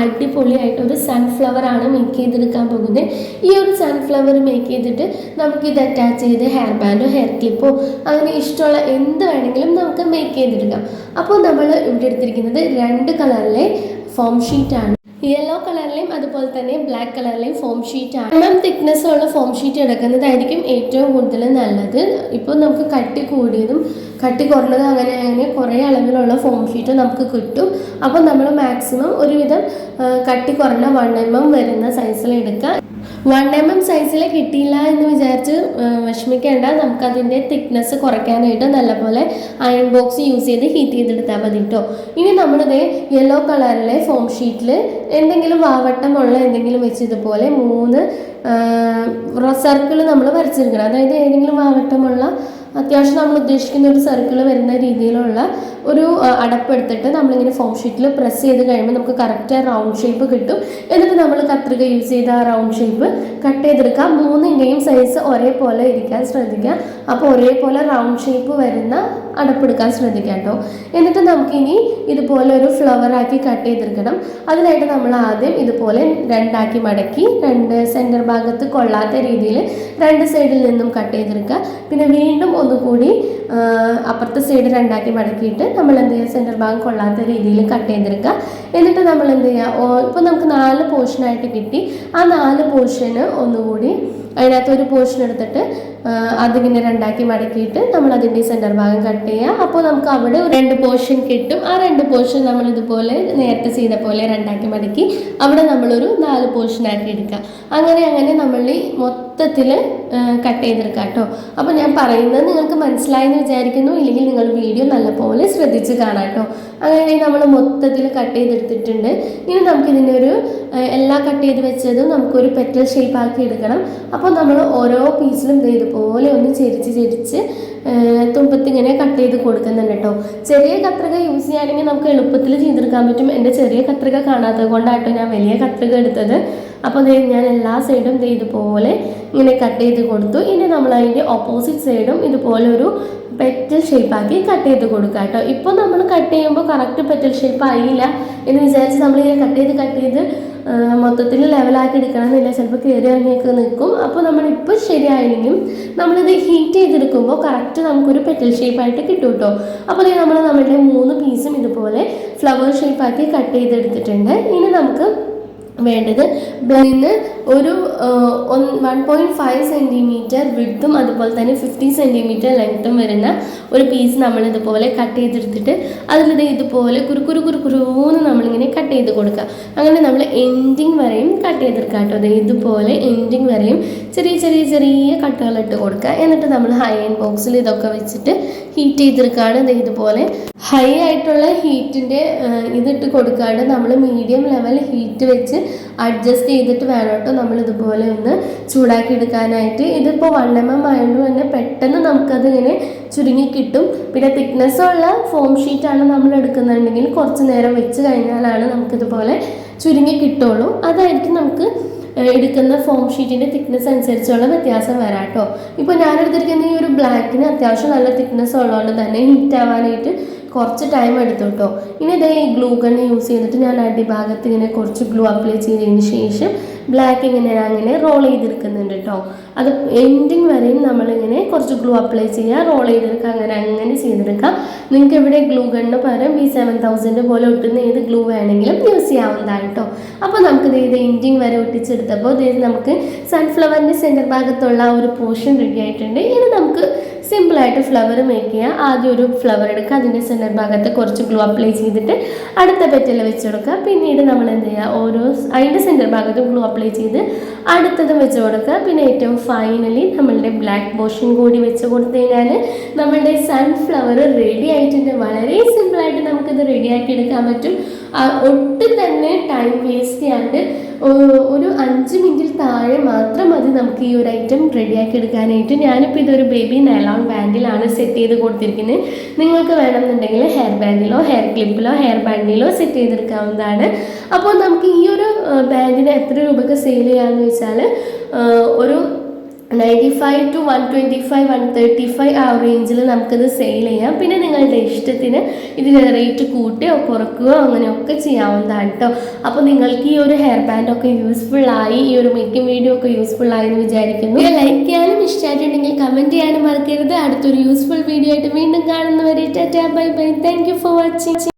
അടിപൊളിയായിട്ട് ഒരു സൺഫ്ലവർ ആണ് മേക്ക് ചെയ്തെടുക്കാൻ പോകുന്നത്. ഈ ഒരു സൺഫ്ലവർ മേക്ക് ചെയ്തിട്ട് നമുക്കിത് അറ്റാച്ച് ചെയ്ത് ഹെയർ ബാൻഡോ ഹെയർ ക്ലിപ്പോ അങ്ങനെ ഇഷ്ടമുള്ള എന്ത് വേണമെങ്കിലും നമുക്ക് മേക്ക് ചെയ്തെടുക്കാം. അപ്പോൾ നമ്മൾ ഇവിടെ എടുത്തിരിക്കുന്നത് 2 കളറിലെ ഫോം ഷീറ്റാണ്. യെല്ലോ കളറിലെയും അതുപോലെ തന്നെ ബ്ലാക്ക് കളറിലെയും ഫോം ഷീറ്റാണ്. തിക്നെസ് ഉള്ള ഫോം ഷീറ്റ് എടുക്കുന്നതായിരിക്കും ഏറ്റവും കൂടുതൽ നല്ലത്. ഇപ്പോൾ നമുക്ക് കട്ടി കൂടിയതും കട്ടി കുറഞ്ഞതും അങ്ങനെ കുറേ അളവിലുള്ള ഫോം ഷീറ്റ് നമുക്ക് കിട്ടും. അപ്പോൾ നമ്മൾ മാക്സിമം ഒരുവിധം കട്ടി കുറഞ്ഞ 1 mm വരുന്ന സൈസിൽ എടുക്കുക. 1 mm സൈസിൽ കിട്ടിയില്ല എന്ന് വിചാരിച്ച് വിഷമിക്കേണ്ട. നമുക്കതിൻ്റെ തിക്നെസ് കുറയ്ക്കാനായിട്ട് നല്ലപോലെ അയൺ ബോക്സ് യൂസ് ചെയ്ത് ഹീറ്റ് ചെയ്തെടുത്താൽ മതി കേട്ടോ. ഇനി നമ്മളിത് യെല്ലോ കളറിലെ ഫോം ഷീറ്റിൽ എന്തെങ്കിലും വാവട്ടമുള്ള എന്തെങ്കിലും വെച്ച് ഇതുപോലെ 3 സർക്കിൾ നമ്മൾ വരച്ചെടുക്കണം. അതായത് ഏതെങ്കിലും വാവട്ടമുള്ള അത്യാവശ്യം നമ്മൾ ഉദ്ദേശിക്കുന്ന ഒരു സർക്കിൾ വരുന്ന രീതിയിലുള്ള ഒരു അടപ്പെടുത്തിട്ട് നമ്മളിങ്ങനെ ഫോം ഷീറ്റിൽ പ്രസ് ചെയ്ത് കഴിയുമ്പോൾ നമുക്ക് കറക്റ്റ് റൗണ്ട് ഷേപ്പ് കിട്ടും. എന്നിട്ട് നമ്മൾ കത്രിക യൂസ് ചെയ്ത് ആ റൗണ്ട് ഷേപ്പ് കട്ട് ചെയ്തെടുക്കാം. 3ൻ്റെയും സൈസ് ഒരേപോലെ ഇരിക്കാൻ ശ്രദ്ധിക്കുക. അപ്പോൾ ഒരേപോലെ റൗണ്ട് ഷേപ്പ് വരുന്ന അടപ്പെടുക്കാൻ ശ്രദ്ധിക്കാം കേട്ടോ. എന്നിട്ട് നമുക്കിനി ഇതുപോലെ ഒരു ഫ്ലവർ ആക്കി കട്ട് ചെയ്തെടുക്കണം. അതിനായിട്ട് നമ്മൾ ആദ്യം ഇതുപോലെ 2 ആക്കി മടക്കി 2 സെൻറ്റർ ഭാഗത്ത് കൊള്ളാത്ത രീതിയിൽ 2 സൈഡിൽ നിന്നും കട്ട് ചെയ്തെടുക്കുക. പിന്നെ വീണ്ടും ഒന്നുകൂടി അപ്പുറത്തെ സൈഡ് 2 ആക്കി മടക്കിയിട്ട് നമ്മൾ എന്ത് ചെയ്യുക, സെൻറ്റർ ഭാഗം കൊള്ളാത്ത രീതിയിൽ കട്ട് ചെയ്തെടുക്കുക. എന്നിട്ട് നമ്മൾ എന്ത് ചെയ്യുക, ഇപ്പോൾ നമുക്ക് 4 പോർഷനായിട്ട് കിട്ടി. ആ 4 പോർഷന് ഒന്നുകൂടി അതിനകത്ത് ഒരു പോർഷൻ എടുത്തിട്ട് അതിങ്ങനെ 2 ആക്കി മടക്കിയിട്ട് നമ്മൾ അതിൻ്റെ സെൻറ്റർ ഭാഗം കട്ട് ചെയ്യുക. അപ്പോൾ നമുക്ക് അവിടെ 2 പോർഷൻ കിട്ടും. ആ 2 പോർഷൻ നമ്മൾ ഇതുപോലെ നേരത്തെ ചെയ്ത പോലെ 2 ആക്കി മടക്കി അവിടെ നമ്മളൊരു 4 പോർഷനാക്കി എടുക്കുക. അങ്ങനെ നമ്മൾ മൊത്തത്തിൽ കട്ട് ചെയ്തെടുക്കുക കേട്ടോ. അപ്പോൾ ഞാൻ പറയുന്നത് നിങ്ങൾക്ക് മനസ്സിലായെന്ന് വിചാരിക്കുന്നു. ഇല്ലെങ്കിൽ നിങ്ങൾ വീഡിയോ നല്ലപോലെ ശ്രദ്ധിച്ച് കാണാം കേട്ടോ. അങ്ങനെ നമ്മൾ മൊത്തത്തിൽ കട്ട് ചെയ്തെടുത്തിട്ടുണ്ട്. ഇനി നമുക്കിതിൻ്റെ ഒരു എല്ലാ കട്ട് ചെയ്ത് വെച്ചതും നമുക്കൊരു പെറ്റൽ ഷേപ്പ് ആക്കി എടുക്കണം. അപ്പോൾ നമ്മൾ ഓരോ പീസിലും ഇതുപോലെ ഒന്ന് ചെരിച്ച് തുമ്പത്തിങ്ങനെ കട്ട് ചെയ്ത് കൊടുക്കുന്നുണ്ട് കേട്ടോ. ചെറിയ കത്രിക യൂസ് ചെയ്യുകയാണെങ്കിൽ നമുക്ക് എളുപ്പത്തിൽ ചെയ്തെടുക്കാൻ പറ്റും. എൻ്റെ ചെറിയ കത്രിക കാണാത്തത് കൊണ്ടാട്ടോ ഞാൻ വലിയ കത്രിക എടുത്തത്. അപ്പോൾ ഞാൻ എല്ലാ സൈഡും ഇതുപോലെ ഇങ്ങനെ കട്ട് ചെയ്ത് കൊടുത്തു. ഇനി നമ്മൾ അതിൻ്റെ ഓപ്പോസിറ്റ് സൈഡും ഇതുപോലെ ഒരു പെറ്റൽ ഷേപ്പാക്കി കട്ട് ചെയ്ത് കൊടുക്കുക കേട്ടോ. ഇപ്പോൾ നമ്മൾ കട്ട് ചെയ്യുമ്പോൾ കറക്റ്റ് പെറ്റൽ ഷേപ്പ് ആയില്ല എന്ന് വിചാരിച്ച് നമ്മളിങ്ങനെ കട്ട് ചെയ്ത് മൊത്തത്തിൽ ലെവലാക്കി എടുക്കണമെന്നില്ല. ചിലപ്പോൾ കയറി ഇറങ്ങിയൊക്കെ നിൽക്കും. അപ്പോൾ നമ്മളിപ്പോൾ ശരിയായെങ്കിലും നമ്മളിത് ഹീറ്റ് ചെയ്തെടുക്കുമ്പോൾ കറക്റ്റ് നമുക്കൊരു പെറ്റൽ ഷേപ്പായിട്ട് കിട്ടും കേട്ടോ. അപ്പോൾ നമ്മളുടെ 3 പീസും ഇതുപോലെ ഫ്ലവർ ഷേപ്പാക്കി കട്ട് ചെയ്തെടുത്തിട്ടുണ്ട്. ഇനി നമുക്ക് വേണ്ടത് ബ്ലൈന്ന് ഒരു 1.5 സെൻറ്റിമീറ്റർ വിഡ്ത്തും അതുപോലെ തന്നെ 50 സെൻറ്റിമീറ്റർ ലെങ്ത്തും വരുന്ന ഒരു പീസ് നമ്മളിതുപോലെ കട്ട് ചെയ്തെടുത്തിട്ട് അതിലിത് ഇതുപോലെ കുറുകുറുന്ന് നമ്മളിങ്ങനെ കട്ട് ചെയ്ത് കൊടുക്കുക. അങ്ങനെ നമ്മൾ എൻഡിങ് വരെയും കട്ട് ചെയ്തെടുക്കുക കേട്ടോ. അത് ഇതുപോലെ എൻഡിങ് വരെയും ചെറിയ കട്ടുകളിട്ട് കൊടുക്കുക. എന്നിട്ട് നമ്മൾ അയൺ ബോക്സിൽ ഇതൊക്കെ വെച്ചിട്ട് ഹീറ്റ് ചെയ്തെടുക്കുകയാണ്. ഇതുപോലെ ഹൈ ആയിട്ടുള്ള ഹീറ്റിൻ്റെ ഇതിട്ട് കൊടുക്കാണ്ട് നമ്മൾ മീഡിയം ലെവൽ ഹീറ്റ് വെച്ച് അഡ്ജസ്റ്റ് ചെയ്തിട്ട് വേണം കേട്ടോ നമ്മളിതുപോലെ ഒന്ന് ചൂടാക്കി എടുക്കാനായിട്ട്. ഇതിപ്പോൾ 1 mm ആയതുകൊണ്ട് തന്നെ പെട്ടെന്ന് നമുക്കതിങ്ങനെ ചുരുങ്ങി കിട്ടും. പിന്നെ തിക്നെസ്സുള്ള ഫോം ഷീറ്റാണ് നമ്മൾ എടുക്കുന്നുണ്ടെങ്കിൽ കുറച്ച് നേരം വെച്ച് കഴിഞ്ഞാലാണ് നമുക്കിതുപോലെ ചുരുങ്ങി കിട്ടുള്ളൂ. അതായിരിക്കും നമുക്ക് എടുക്കുന്ന ഫോം ഷീറ്റിൻ്റെ തിക്നെസ് അനുസരിച്ചുള്ള വ്യത്യാസം വരാം കേട്ടോ. ഇപ്പോൾ ഞാനെടുത്തിരിക്കുന്ന ഈ ഒരു ബ്ലാക്കിന് അത്യാവശ്യം നല്ല തിക്നെസ് ഉള്ളതുകൊണ്ട് തന്നെ ഹീറ്റ് ആവാനായിട്ട് കുറച്ച് ടൈം എടുത്തു കേട്ടോ. ഇനി ഈ ഗ്ലൂ ഗണ്ണ് യൂസ് ചെയ്തിട്ട് ഞാൻ അടിഭാഗത്ത് ഇങ്ങനെ കുറച്ച് ഗ്ലൂ അപ്ലൈ ചെയ്തതിന് ശേഷം ബ്ലാക്ക് ഇങ്ങനെ അങ്ങനെ റോൾ ചെയ്തെടുക്കുന്നുണ്ട് കേട്ടോ. അത് എൻഡിങ് വരെയും നമ്മളിങ്ങനെ കുറച്ച് ഗ്ലൂ അപ്ലൈ ചെയ്യുക, റോൾ ചെയ്തെടുക്കുക, അങ്ങനെ ചെയ്തെടുക്കുക. നിങ്ങൾക്ക് ഇവിടെ ഗ്ലൂ ഗണ്ണിന് പകരം B7000 പോലെ ഒട്ടുന്ന ഏത് ഗ്ലൂ വേണമെങ്കിലും യൂസ് ചെയ്യാവുന്നതാണ് കേട്ടോ. അപ്പോൾ നമുക്ക് ഇത് എൻഡിങ് വരെ ഒട്ടിച്ചെടുത്തപ്പോൾ നമുക്ക് സൺഫ്ലവറിൻ്റെ സെൻറ്റർ ഭാഗത്തുള്ള ഒരു പോർഷൻ റെഡി ആയിട്ടുണ്ട്. ഇനി നമുക്ക് സിമ്പിളായിട്ട് ഫ്ലവർ മേക്ക് ചെയ്യുക. ആദ്യം ഒരു ഫ്ലവർ എടുക്കുക, അതിൻ്റെ സെൻറ്റർ ഭാഗത്ത് കുറച്ച് ഗ്ലൂ അപ്ലൈ ചെയ്തിട്ട് അടുത്ത പെറ്റൽ വെച്ച് കൊടുക്കുക. പിന്നീട് നമ്മൾ എന്ത് ചെയ്യുക, അതിൻ്റെ സെൻറ്റർ ഭാഗത്ത് ഗ്ലൂ അപ്ലൈ ചെയ്ത് അടുത്തതും വെച്ച് കൊടുക്കുക. പിന്നെ ഏറ്റവും ഫൈനലി നമ്മളുടെ ബ്ലാക്ക് പോർഷൻ കൂടി വെച്ച് കൊടുത്തു കഴിഞ്ഞാൽ നമ്മളുടെ സൺഫ്ലവർ റെഡി ആയിട്ടുണ്ട്. വളരെ സിമ്പിളായിട്ട് നമുക്കിത് റെഡിയാക്കി എടുക്കാൻ പറ്റും. ഒട്ടും തന്നെ ടൈം വേസ്റ്റ് ചെയ്യാണ്ട് ഒരു 5 മിനിറ്റിൽ താഴെ മാത്രം മതി നമുക്ക് ഈ ഒരു ഐറ്റം റെഡിയാക്കി എടുക്കാനായിട്ട്. ഞാനിപ്പോൾ ഇതൊരു ബേബി നൈലോൺ ബാൻഡിലാണ് സെറ്റ് ചെയ്ത് കൊടുത്തിരിക്കുന്നത്. നിങ്ങൾക്ക് വേണമെന്നുണ്ടെങ്കിൽ ഹെയർ ബാൻഡിലോ ഹെയർ ക്ലിപ്പിലോ ഹെയർ ബാൻഡിലോ സെറ്റ് ചെയ്തെടുക്കാവുന്നതാണ്. അപ്പോൾ നമുക്ക് ഈ ഒരു ബാൻഡിന് എത്ര രൂപയ്ക്ക് സെയിൽ ചെയ്യാമെന്ന് വെച്ചാൽ ഒരു 95 to 125 135 ആ റേഞ്ചിൽ നമുക്കിത് സെയിൽ ചെയ്യാം. പിന്നെ നിങ്ങളുടെ ഇഷ്ടത്തിന് ഇതിന് റേറ്റ് കൂട്ടുകയോ കുറയ്ക്കുകയോ അങ്ങനെയൊക്കെ ചെയ്യാവുന്നതാണ് കേട്ടോ. അപ്പോൾ നിങ്ങൾക്ക് ഈ ഒരു ഹെയർ ബാൻഡ് ഒക്കെ യൂസ്ഫുൾ ആയി, ഈ ഒരു മേക്കിംഗ് വീഡിയോ ഒക്കെ യൂസ്ഫുൾ ആയി എന്ന് വിചാരിക്കുന്നു. ലൈക്ക് ചെയ്യാനും ഇഷ്ടമായിട്ടുണ്ടെങ്കിൽ കമൻറ്റ് ചെയ്യാനും മറക്കരുത്. അടുത്തൊരു യൂസ്ഫുൾ വീഡിയോ ആയിട്ട് വീണ്ടും കാണുന്നവരെ tata bye bye. Thank you for watching.